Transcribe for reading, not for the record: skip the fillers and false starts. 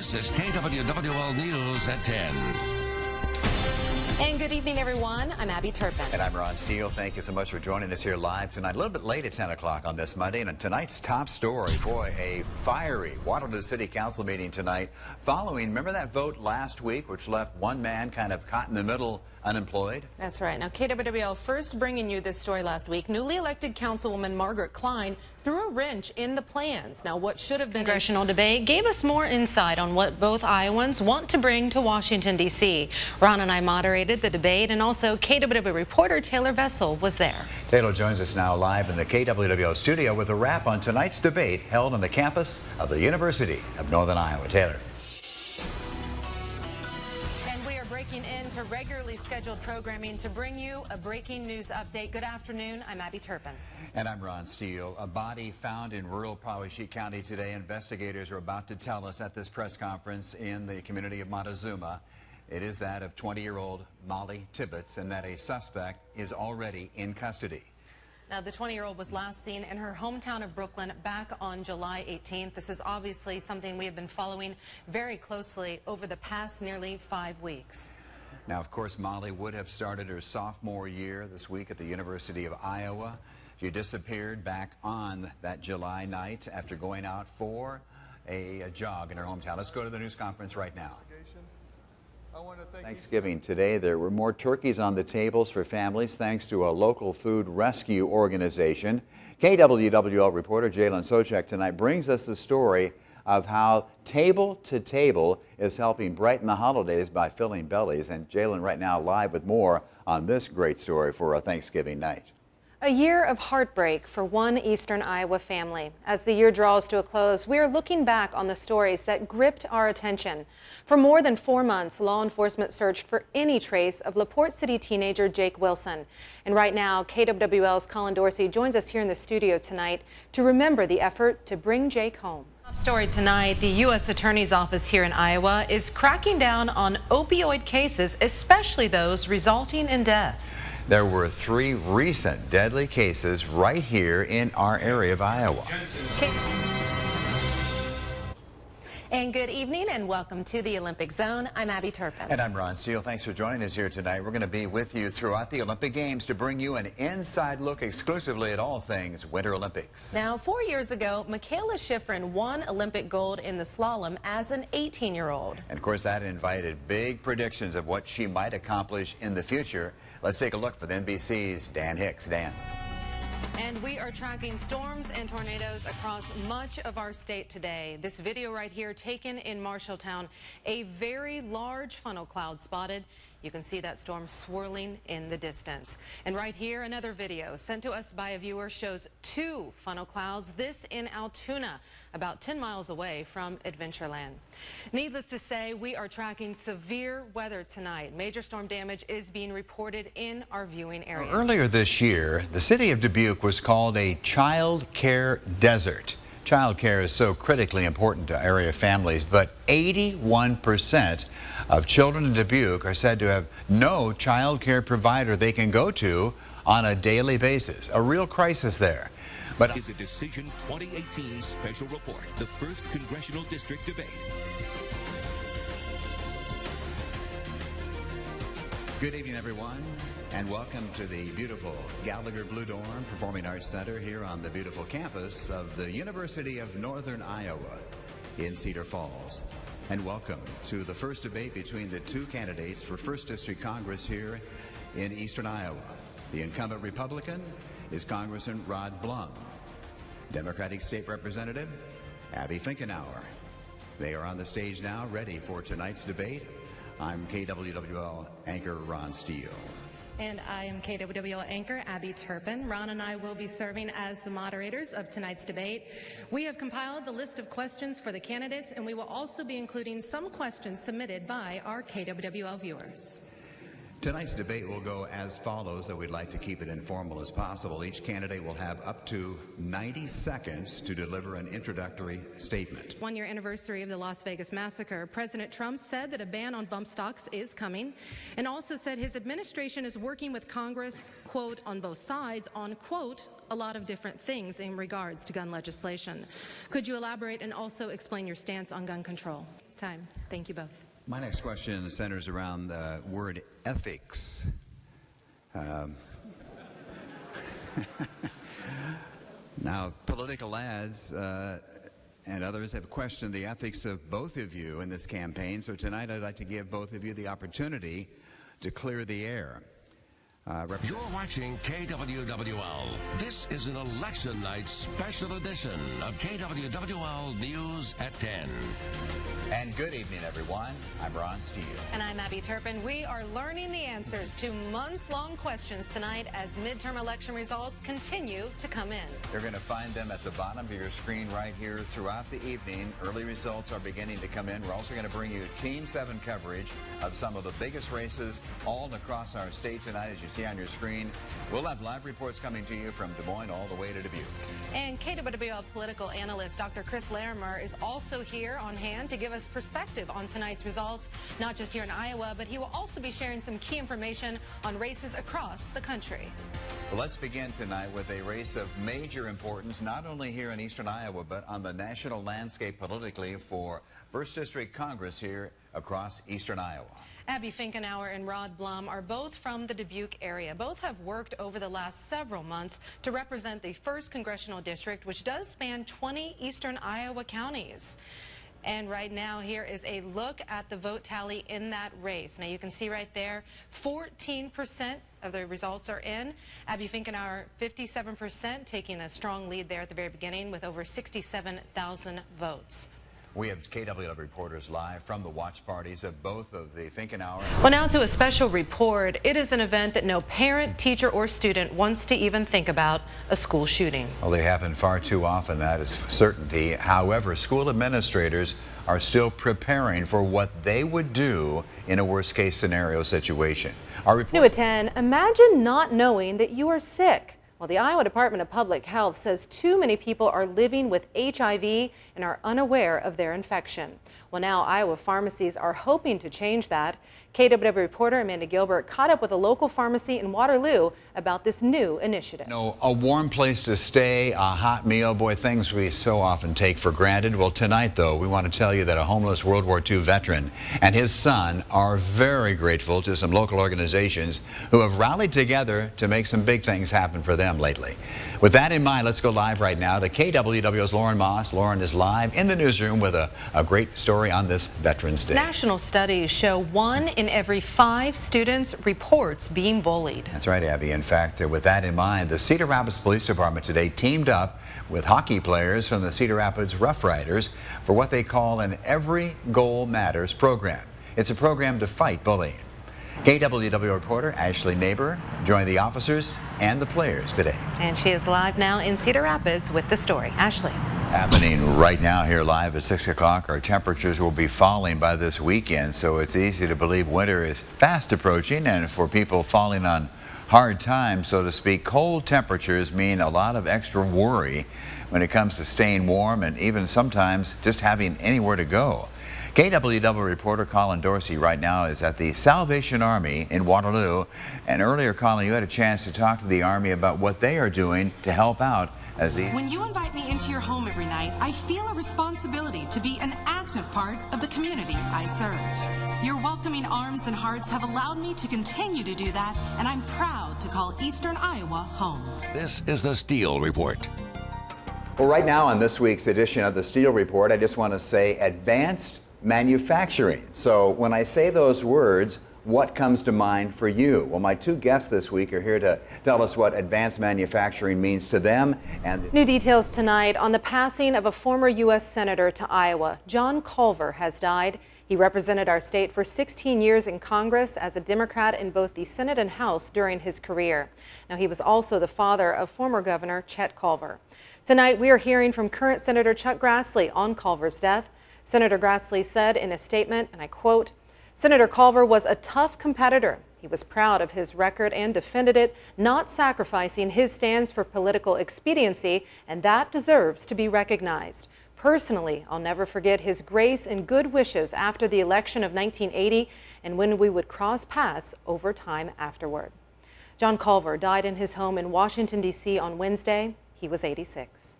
This is KWWL News at 10. And good evening, everyone. I'm Abby Turpin. And I'm Ron Steele. Thank you so much for joining us here live tonight. A little bit late at 10 o'clock on this Monday. And tonight's top story, boy, a fiery Waterloo City Council meeting tonight following, remember that vote last week, which left one man kind of caught in the middle, unemployed? That's right. Now, KWWL first bringing you this story last week. Newly elected Councilwoman Margaret Klein threw a wrench in the plans. Now, what should have been congressional debate gave us more insight on what both Iowans want to bring to Washington, D.C. Ron and I moderated the debate, and also KWW reporter Taylor Vessel was there. Taylor joins us now live in the KWWL studio with a wrap on tonight's debate held on the campus of the University of Northern Iowa. Taylor. Breaking into regularly scheduled programming to bring you a breaking news update. Good afternoon. I'm Abby Turpin. And I'm Ron Steele. A body found in rural Poweshiek County today. Investigators are about to tell us at this press conference in the community of Montezuma. It is that of 20-year-old Molly Tibbetts, and that a suspect is already in custody. Now, the 20-year-old was last seen in her hometown of Brooklyn back on July 18th. This is obviously something we have been following very closely over the past nearly 5 weeks. Now, of course, Molly would have started her sophomore year this week at the University of Iowa. She disappeared back on that July night after going out for a jog in her hometown. Let's go to the news conference right now. Thanksgiving today, there were more turkeys on the tables for families thanks to a local food rescue organization. KWWL reporter Jalen Socek tonight brings us the story of how Table to Table is helping brighten the holidays by filling bellies. And Jalen right now live with more on this great story for a Thanksgiving night. A year of heartbreak for one Eastern Iowa family. As the year draws to a close, we are looking back on the stories that gripped our attention. For more than 4 months, law enforcement searched for any trace of LaPorte City teenager Jake Wilson. And right now, KWWL's Colin Dorsey joins us here in the studio tonight to remember the effort to bring Jake home. Top story tonight, the U.S. Attorney's Office here in Iowa is cracking down on opioid cases, especially those resulting in death. There were 3 recent deadly cases right here in our area of Iowa. And good evening and welcome to the Olympic Zone. I'm Abby Turpin. And I'm Ron Steele. Thanks for joining us here tonight. We're going to be with you throughout the Olympic Games to bring you an inside look exclusively at all things Winter Olympics. Now, 4 years ago, Michaela Schifrin won Olympic gold in the slalom as an 18-year-old. And of course, that invited big predictions of what she might accomplish in the future. Let's take a look for the NBC's Dan Hicks. Dan. And we are tracking storms and tornadoes across much of our state today. This video right here taken in Marshalltown, a very large funnel cloud spotted. You can see that storm swirling in the distance. And right here, another video sent to us by a viewer shows 2 funnel clouds, this in Altoona, about 10 miles away from Adventureland. Needless to say, we are tracking severe weather tonight. Major storm damage is being reported in our viewing area. Earlier this year, the city of Dubuque was called a child care desert. Child care is so critically important to area families, but 81% of children in Dubuque are said to have no child care provider they can go to on a daily basis. A real crisis there. But is a Decision 2018 special report, the first congressional district debate. Good evening, everyone, and welcome to the beautiful Gallagher Blue Dorm Performing Arts Center here on the beautiful campus of the University of Northern Iowa in Cedar Falls. And welcome to the first debate between the 2 candidates for 1st District Congress here in Eastern Iowa. The incumbent Republican is Congressman Rod Blum. Democratic State Representative Abby Finkenauer. They are on the stage now, ready for tonight's debate. I'm KWWL anchor Ron Steele. And I am KWWL anchor Abby Turpin. Ron and I will be serving as the moderators of tonight's debate. We have compiled the list of questions for the candidates, and we will also be including some questions submitted by our KWWL viewers. Tonight's debate will go as follows, though we'd like to keep it informal as possible. Each candidate will have up to 90 seconds to deliver an introductory statement. 1-year anniversary of the Las Vegas massacre. President Trump said that a ban on bump stocks is coming, and also said his administration is working with Congress, quote, on both sides, on, quote, a lot of different things in regards to gun legislation. Could you elaborate and also explain your stance on gun control? It's time. Thank you both. My next question centers around the word ethics. Now, political ads and others have questioned the ethics of both of you in this campaign, so tonight I'd like to give both of you the opportunity to clear the air. You're watching KWWL. This is an election night special edition of KWWL News at 10. And good evening, everyone. I'm Ron Steele. And I'm Abby Turpin. We are learning the answers to months-long questions tonight as midterm election results continue to come in. You're going to find them at the bottom of your screen right here throughout the evening. Early results are beginning to come in. We're also going to bring you Team 7 coverage of some of the biggest races all across our state tonight, as you see on your screen. We'll have live reports coming to you from Des Moines all the way to Dubuque. And KWWL political analyst Dr. Chris Larimer is also here on hand to give us perspective on tonight's results, not just here in Iowa, but he will also be sharing some key information on races across the country. Well, let's begin tonight with a race of major importance, not only here in eastern Iowa, but on the national landscape politically for 1st District Congress here across eastern Iowa. Abby Finkenauer and Rod Blum are both from the Dubuque area. Both have worked over the last several months to represent the 1st Congressional District, which does span 20 eastern Iowa counties. And right now, here is a look at the vote tally in that race. Now, you can see right there, 14% of the results are in. Abby Finkenauer, 57%, taking a strong lead there at the very beginning with over 67,000 votes. We have KWWL reporters live from the watch parties of both of the Finkenauer. Well, now to a special report. It is an event that no parent, teacher, or student wants to even think about: a school shooting. Well, they happen far too often, that is certainty. However, school administrators are still preparing for what they would do in a worst-case scenario situation. Our report. New at 10, imagine not knowing that you are sick. Well, the Iowa Department of Public Health says too many people are living with HIV and are unaware of their infection. Well, now Iowa pharmacies are hoping to change that. KWW reporter Amanda Gilbert caught up with a local pharmacy in Waterloo about this new initiative. A warm place to stay, a hot meal, boy, things we so often take for granted. Well, tonight, though, we want to tell you that a homeless World War II veteran and his son are very grateful to some local organizations who have rallied together to make some big things happen for them lately. With that in mind, let's go live right now to KWW's Lauren Moss. Lauren is live in the newsroom with a great story on this Veterans Day. National studies show 1 in every 5 students reports being bullied. That's right, Abby. In fact, with that in mind, the Cedar Rapids Police Department today teamed up with hockey players from the Cedar Rapids Rough Riders for what they call an Every Goal Matters program. It's a program to fight bullying. KWW reporter Ashley Neighbor joined the officers and the players today. And she is live now in Cedar Rapids with the story. Ashley. Happening right now here live at 6 o'clock. Our temperatures will be falling by this weekend, so it's easy to believe winter is fast approaching. And for people falling on hard times, so to speak, cold temperatures mean a lot of extra worry when it comes to staying warm and even sometimes just having anywhere to go. KWW reporter Colin Dorsey right now is at the Salvation Army in Waterloo. And earlier, Colin, you had a chance to talk to the Army about what they are doing to help out as the... When you invite me into your home every night, I feel a responsibility to be an active part of the community I serve. Your welcoming arms and hearts have allowed me to continue to do that, and I'm proud to call Eastern Iowa home. This is the Steele Report. Well, right now on this week's edition of the Steele Report, I just want to say advanced manufacturing. So when I say those words, what comes to mind for you? Well, my two guests this week are here to tell us what advanced manufacturing means to them. And new details tonight on the passing of a former U.S. Senator to Iowa. John Culver has died. He represented our state for 16 years in Congress as a Democrat in both the Senate and House during his career. Now, he was also the father of former Governor Chet Culver. Tonight, we are hearing from current Senator Chuck Grassley on Culver's death. Senator Grassley said in a statement, and I quote, "Senator Culver was a tough competitor. He was proud of his record and defended it, not sacrificing his stands for political expediency, and that deserves to be recognized. Personally, I'll never forget his grace and good wishes after the election of 1980 and when we would cross paths over time afterward." John Culver died in his home in Washington, D.C. on Wednesday. He was 86.